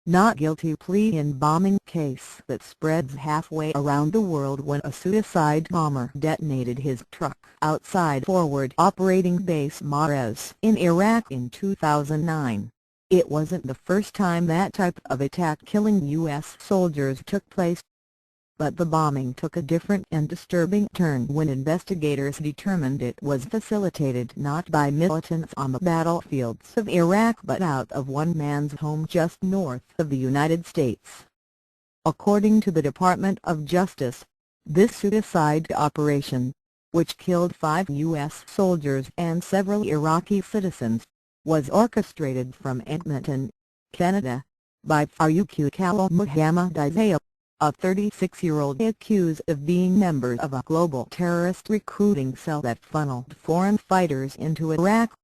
not guilty plea in bombing case that spreads halfway around the world when a suicide bomber detonated his truck outside Forward Operating Base Marez in Iraq in 2009. It wasn't the first time that type of attack killing U.S. soldiers took place. But the bombing took a different and disturbing turn when investigators determined it was facilitated not by militants on the battlefields of Iraq but out of one man's home just north of the United States. According to the Department of Justice, this suicide operation, which killed 5 U.S. soldiers and several Iraqi citizens, was orchestrated from Edmonton, Canada, by Faruq Khalil Muhammad Isa, a 36-year-old accused of being member of a global terrorist recruiting cell that funneled foreign fighters into Iraq.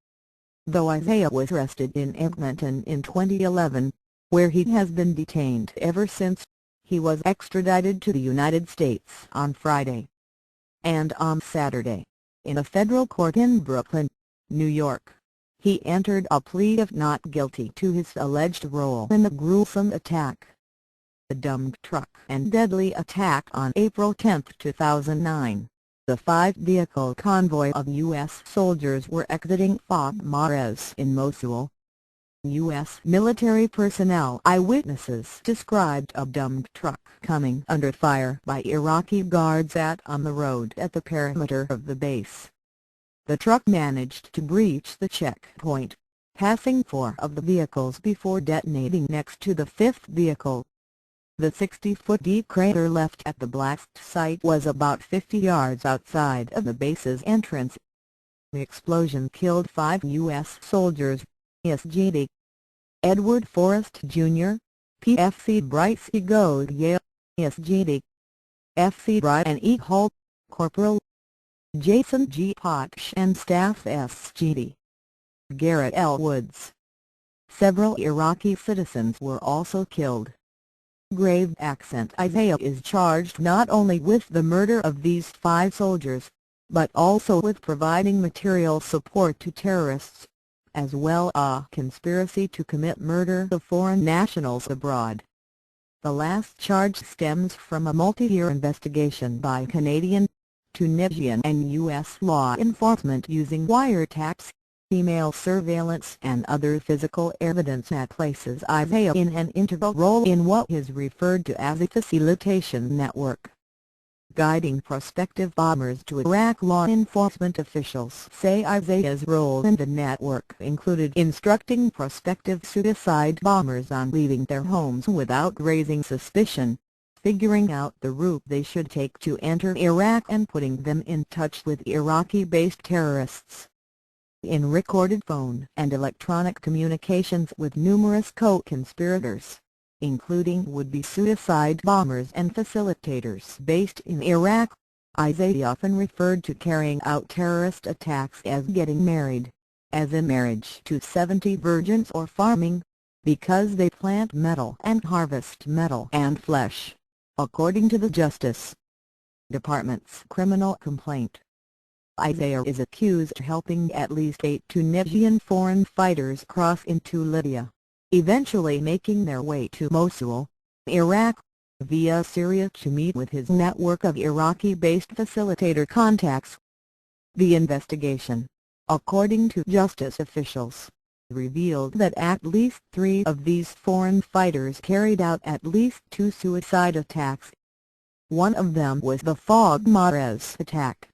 Though Isa was arrested in Edmonton in 2011, where he has been detained ever since, he was extradited to the United States on Friday. And on Saturday, in a federal court in Brooklyn, New York, he entered a plea of not guilty to his alleged role in the gruesome attack. The dump truck and deadly attack on April 10, 2009, the 5-vehicle convoy of U.S. soldiers were exiting Forward Marez in Mosul. U.S. military personnel eyewitnesses described a dump truck coming under fire by Iraqi guards on the road at the perimeter of the base. The truck managed to breach the checkpoint, passing 4 of the vehicles before detonating next to the 5th vehicle. The 60-foot-deep crater left at the blast site was about 50 yards outside of the base's entrance. The explosion killed 5 U.S. soldiers, extradited Edward Forrest Jr., PFC Bryce E. Yale, extradited FC Brian E. Hall, Corporal Jason G. Potch and Staff SGD Garrett L. Woods. Several Iraqi citizens were also killed. Grave accent Isa is charged not only with the murder of these 5 soldiers, but also with providing material support to terrorists, as well as conspiracy to commit murder of foreign nationals abroad. The last charge stems from a multi-year investigation by Canadian, Tunisian and U.S. law enforcement using wiretaps, email surveillance and other physical evidence that places Isa in an integral role in what is referred to as a facilitation network. Guiding prospective bombers to Iraq. Law enforcement officials say Isa's role in the network included instructing prospective suicide bombers on leaving their homes without raising suspicion, figuring out the route they should take to enter Iraq and putting them in touch with Iraqi-based terrorists. In recorded phone and electronic communications with numerous co-conspirators, including would-be suicide bombers and facilitators based in Iraq, Isa often referred to carrying out terrorist attacks as getting married, as in marriage to 70 virgins or farming, because they plant metal and harvest metal and flesh, according to the Justice Department's criminal complaint. Isa is accused of helping at least 8 Tunisian foreign fighters cross into Libya, eventually making their way to Mosul, Iraq, via Syria to meet with his network of Iraqi-based facilitator contacts. The investigation, according to justice officials, revealed that at least 3 of these foreign fighters carried out at least 2 suicide attacks. One of them was the Forward Marez attack.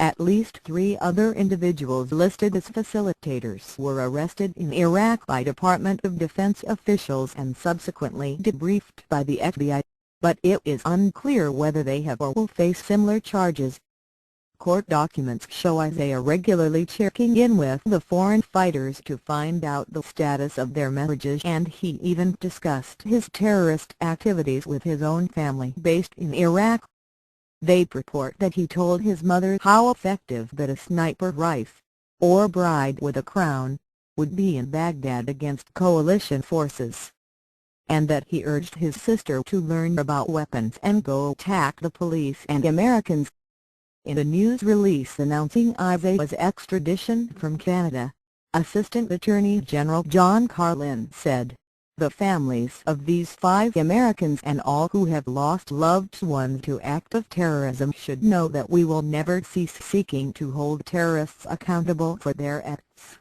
At least 3 other individuals listed as facilitators were arrested in Iraq by Department of Defense officials and subsequently debriefed by the FBI, but it is unclear whether they have or will face similar charges. Court documents show Isa regularly checking in with the foreign fighters to find out the status of their marriages, and he even discussed his terrorist activities with his own family based in Iraq. They report that he told his mother how effective that a sniper rifle, or bride with a crown, would be in Baghdad against coalition forces, and that he urged his sister to learn about weapons and go attack the police and Americans. In a news release announcing Isa's extradition from Canada, Assistant Attorney General John Carlin said, The families of these 5 Americans and all who have lost loved ones to acts of terrorism should know that we will never cease seeking to hold terrorists accountable for their acts.